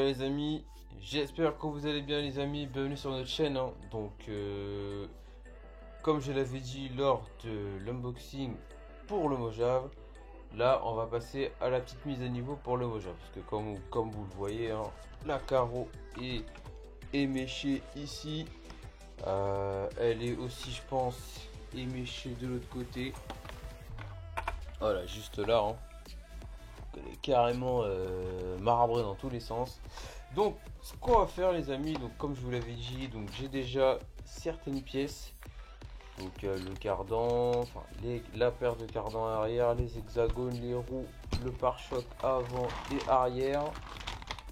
les amis, j'espère que vous allez bien les amis, bienvenue sur notre chaîne hein. Donc comme je l'avais dit lors de l'unboxing pour le Mojave, là on va passer à la petite mise à niveau pour le Mojave. Parce que comme vous le voyez hein, la carreau est éméchée ici, elle est aussi je pense éméchée de l'autre côté. Voilà, juste là hein. Elle est carrément marbrée dans tous les sens. Donc ce qu'on va faire les amis, donc comme je vous l'avais dit, donc j'ai déjà certaines pièces, donc le cardan, enfin la paire de cardans arrière, les hexagones, les roues, le pare-choc avant et arrière,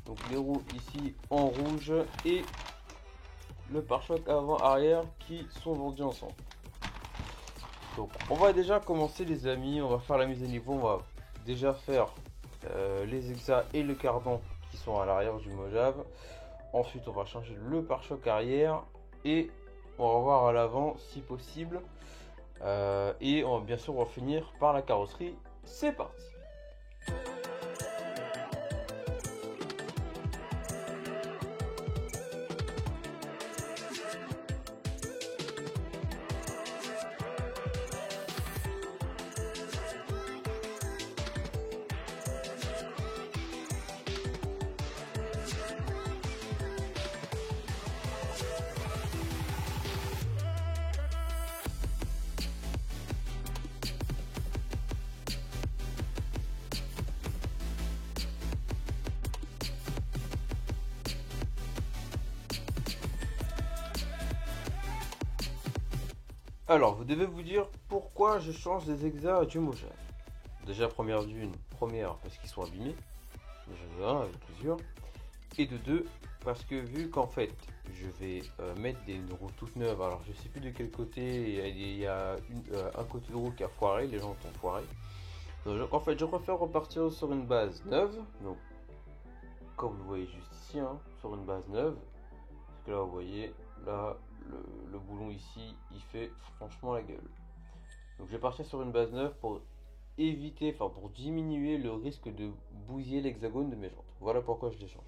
donc les roues ici en rouge et le pare-choc avant arrière qui sont vendus ensemble. Donc on va déjà commencer les amis, on va faire la mise à niveau, on va déjà faire les hexas et le cardan qui sont à l'arrière du Mojave. Ensuite on va changer le pare-choc arrière et on va voir à l'avant si possible, et bien sûr on va finir par la carrosserie. C'est parti. Alors, vous devez vous dire pourquoi je change des hexas du Mojave. Déjà, première parce qu'ils sont abîmés. J'en ai un avec plusieurs. Et de deux, parce que vu qu'en fait, je vais mettre des roues toutes neuves. Alors, je sais plus de quel côté. Il y a un côté de roue qui a foiré. Les gens ont foiré. Donc, en fait, je préfère repartir sur une base neuve. Donc, comme vous le voyez juste ici, hein, sur une base neuve. Parce que là, vous voyez, là, le boulon ici, il fait franchement la gueule. Donc je vais partir sur une base neuve pour éviter, enfin pour diminuer le risque de bousiller l'hexagone de mes jantes. Voilà pourquoi je les change.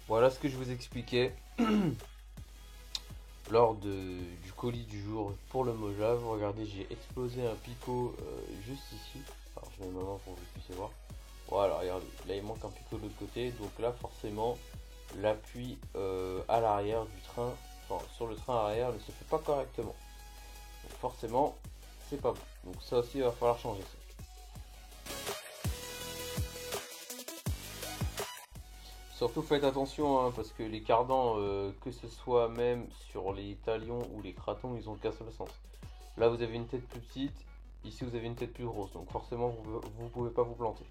Voilà ce que je vous expliquais lors du colis du jour pour le Mojave. Regardez, j'ai explosé un picot juste ici. Alors je mets ma main pour que vous puissiez voir. Voilà, regardez, là il manque un picot de l'autre côté. Donc là forcément l'appui à l'arrière du train, enfin sur le train arrière ne se fait pas correctement. Donc forcément c'est pas bon. Donc ça aussi il va falloir changer ça. Surtout faites attention hein, parce que les cardans, que ce soit même sur les talions ou les cratons, ils ont qu'un seul sens. Là vous avez une tête plus petite, ici vous avez une tête plus grosse, donc forcément vous pouvez pas vous planter.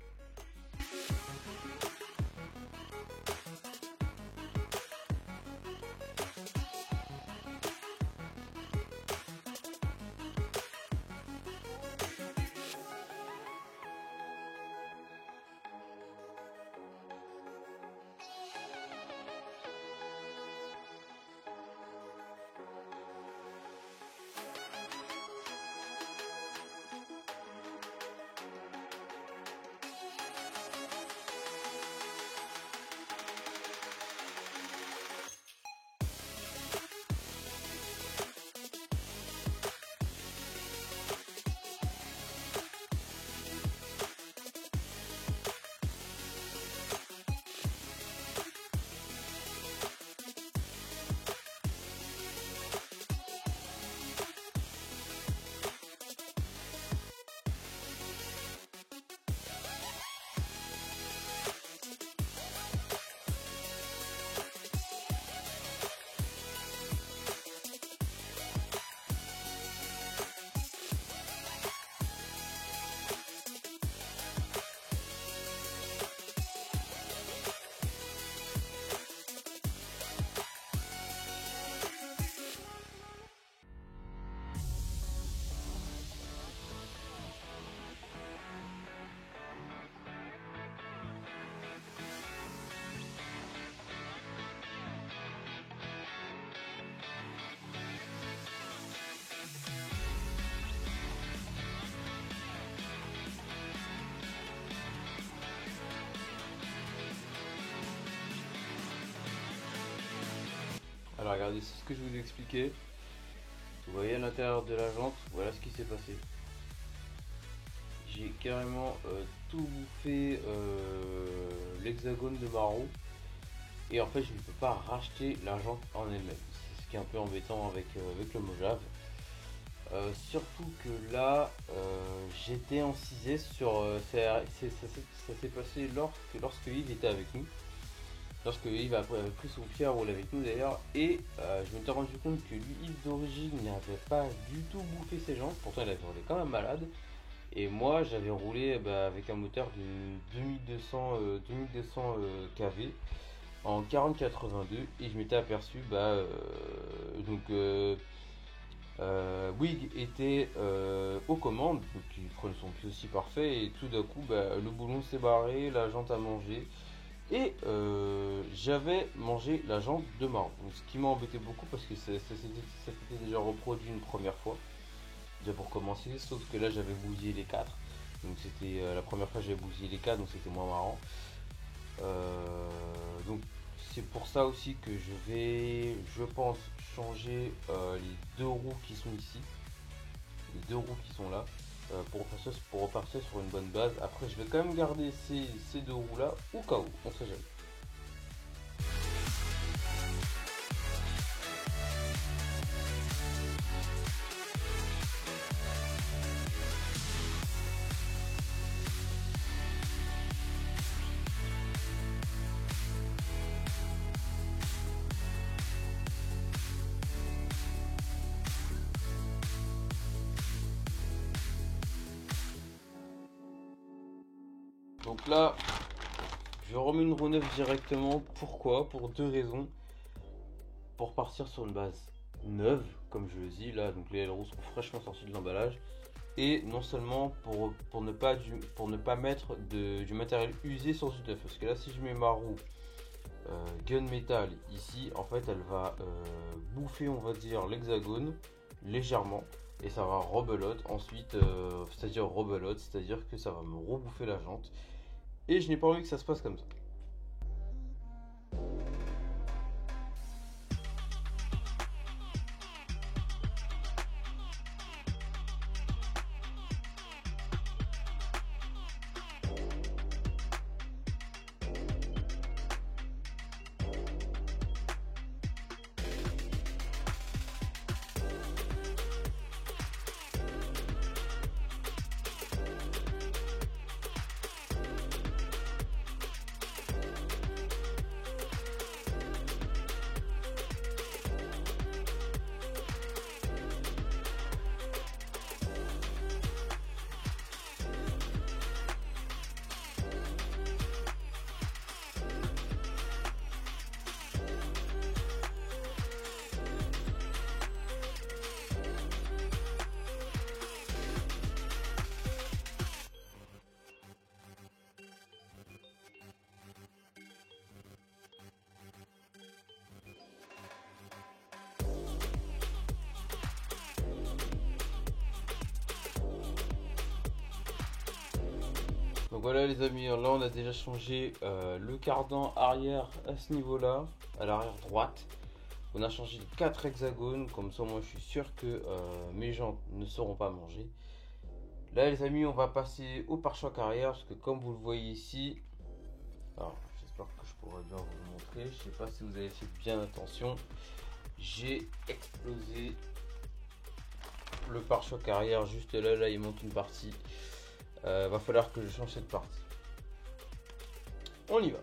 regardez, c'est ce que je vous ai expliqué. Vous voyez à l'intérieur de la jante, voilà ce qui s'est passé. J'ai carrément tout bouffé l'hexagone de ma roue. Et en fait, je ne peux pas racheter la jante en elle-même. C'est ce qui est un peu embêtant avec le Mojave. Surtout que là, j'étais en 6S sur. Ça s'est passé lorsque Yves était avec nous. Lorsque Yves a pris son pied à rouler avec nous d'ailleurs. Et je me suis rendu compte que lui, Yves d'origine, n'avait pas du tout bouffé ses jantes. Pourtant, il avait roulé quand même malade. Et moi, j'avais roulé avec un moteur de 2200 kV en 4082. Et je m'étais aperçu, Wig était aux commandes, donc il prenait son pied aussi parfait, et tout d'un coup le boulon s'est barré, la jante a mangé, et j'avais mangé la jante de marron. Donc, ce qui m'a embêté beaucoup parce que ça s'était déjà reproduit une première fois, déjà pour commencer, sauf que là j'avais bousillé les 4. Donc c'était la première fois que j'avais bousillé les 4, donc c'était moins marrant. Donc c'est pour ça aussi que je vais, je pense, changer les deux roues qui sont ici, les deux roues qui sont là, pour repartir sur une bonne base. Après, je vais quand même garder ces deux roues là au cas où, on sait jamais. Donc là, je remets une roue neuve directement. Pourquoi? Pour deux raisons. Pour partir sur une base neuve, comme je le dis là, donc les ailerons roues sont fraîchement sortis de l'emballage. Et non seulement pour ne pas mettre du matériel usé sur du neuf. Parce que là, si je mets ma roue gunmetal ici, en fait, elle va bouffer, on va dire, l'hexagone légèrement. Et ça va rebelote ensuite, c'est-à-dire que ça va me rebouffer la jante. Et je n'ai pas envie que ça se passe comme ça. Donc voilà les amis, là on a déjà changé le cardan arrière à ce niveau là, à l'arrière droite. On a changé les 4 hexagones, comme ça moi je suis sûr que mes jantes ne seront pas mangées. Là les amis, on va passer au pare-choc arrière, parce que comme vous le voyez ici, alors j'espère que je pourrai bien vous le montrer, je sais pas si vous avez fait bien attention, j'ai explosé le pare-choc arrière juste là, il manque une partie. Va falloir que je change cette partie. On y va.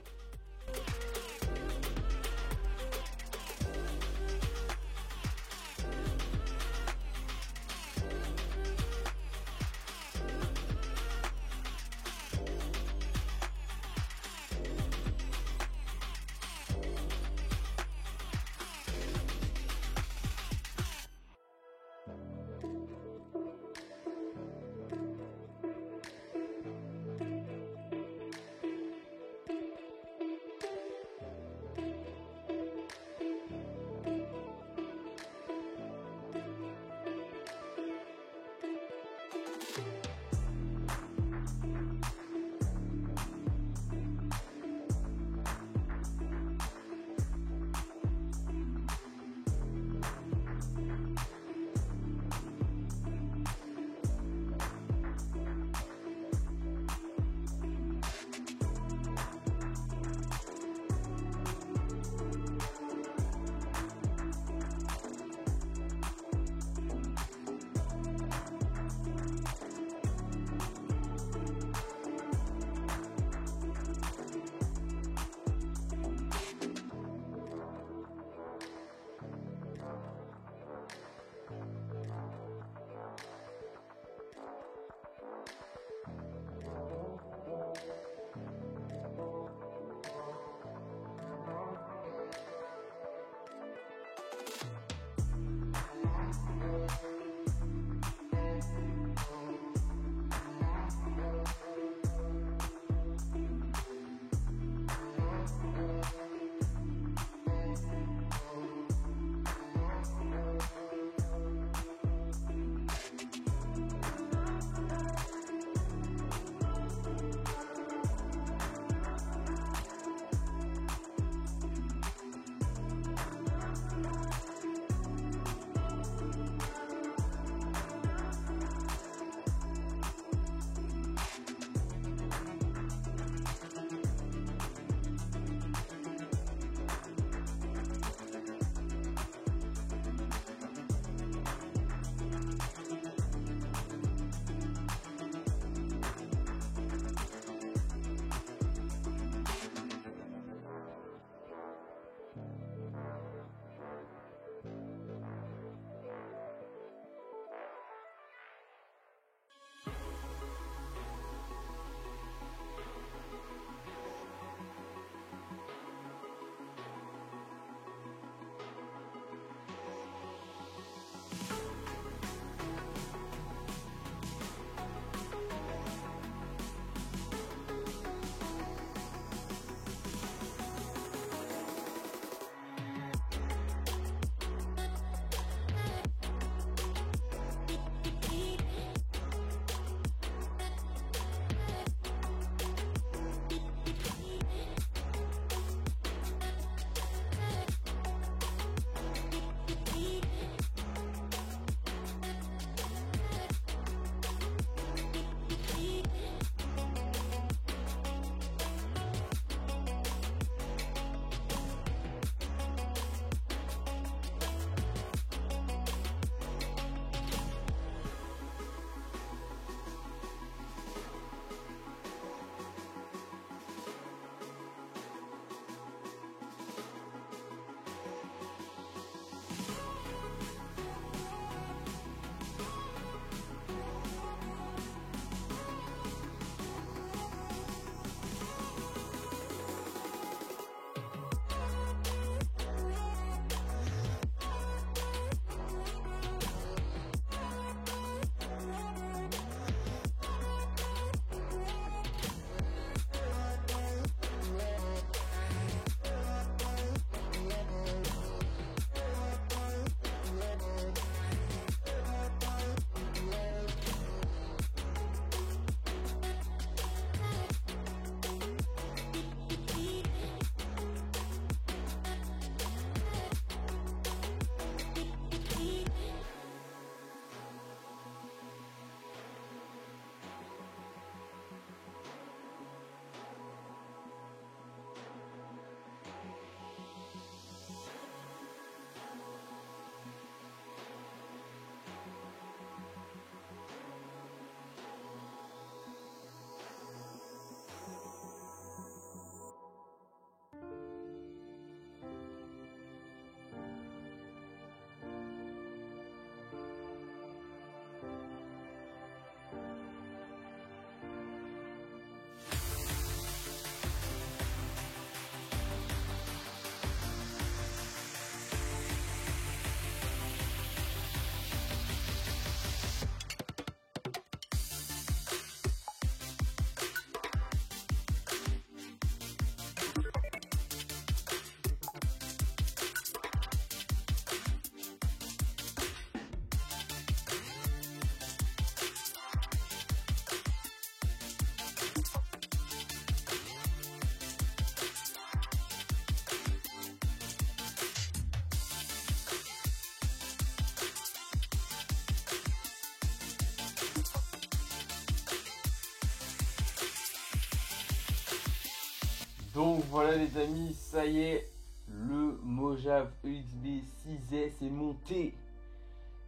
Donc voilà les amis, ça y est, le Mojave EXB 6S est monté.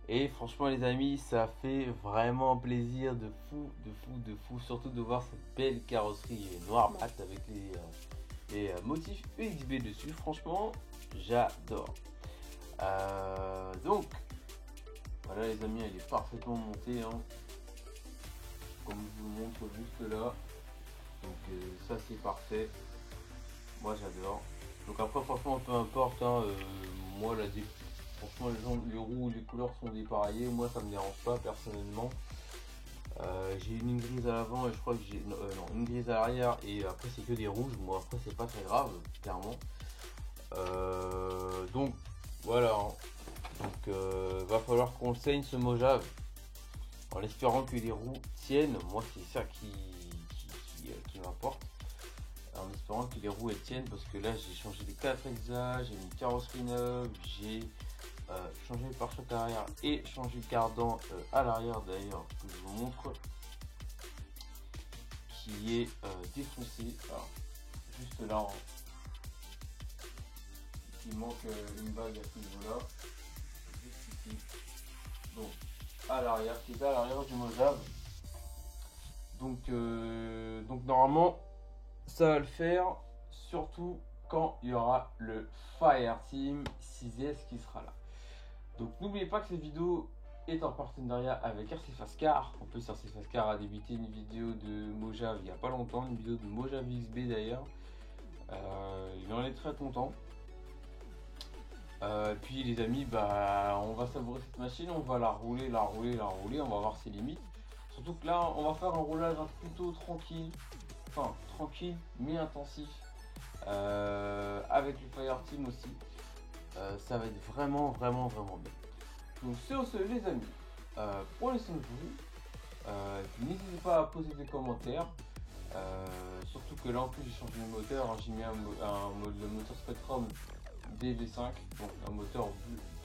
Et franchement les amis, ça fait vraiment plaisir de fou, surtout de voir cette belle carrosserie noire mat avec les motifs EXB dessus. Franchement, j'adore. Donc, voilà les amis, elle est parfaitement montée, hein, comme je vous le montre juste là. Donc ça c'est parfait. Moi j'adore. Donc après franchement peu importe, hein, moi franchement les roues, les couleurs sont dépareillées, moi ça me dérange pas personnellement. J'ai une grise à l'avant et je crois que j'ai non, une grise à l'arrière et après c'est que des rouges. Moi après c'est pas très grave clairement. Donc voilà, hein. Donc va falloir qu'on le saigne ce Mojave en espérant que les roues tiennent. Moi c'est ça qui m'importe, en espérant que les roues elles tiennent, parce que là j'ai changé les 4 exas, j'ai mis une carrosserie neuve, j'ai changé le pare-choc arrière et changé le cardan à l'arrière d'ailleurs, que je vous montre, qui est défoncé. Alors juste là, il manque une bague à ce niveau là, juste ici, donc à l'arrière, qui est à l'arrière du Mojave. Donc normalement ça va le faire, surtout quand il y aura le Fireteam 6S qui sera là. Donc n'oubliez pas que cette vidéo est en partenariat avec RC Fast Car. En plus RC Fast Car a débuté une vidéo de Mojave il n'y a pas longtemps, une vidéo de Mojave XB d'ailleurs. Il en est très content. Puis les amis, bah, on va savourer cette machine, on va la rouler, on va voir ses limites. Surtout que là on va faire un roulage plutôt tranquille, enfin tranquille mais intensif, avec le Fireteam aussi. Ça va être vraiment bien. Donc sur ce les amis, prenez soin de vous, n'hésitez pas à poser des commentaires, surtout que là en plus j'ai changé le moteur, hein, j'ai mis le moteur Spectrum DV5, donc un moteur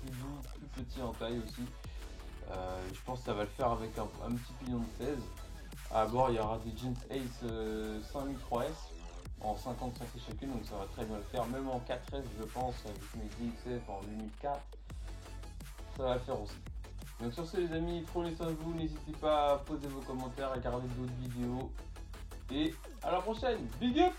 plus doux, plus petit en taille aussi. Je pense que ça va le faire avec un petit pignon de 16. À bord il y aura des Gent Ace 5003S en 50 cc chacune, donc ça va très bien le faire, même en 4S je pense, avec mes DXF en limite 4, ça va le faire aussi. Donc sur ce les amis, prenez soin de vous, n'hésitez pas à poser vos commentaires, à regarder d'autres vidéos, et à la prochaine, big up!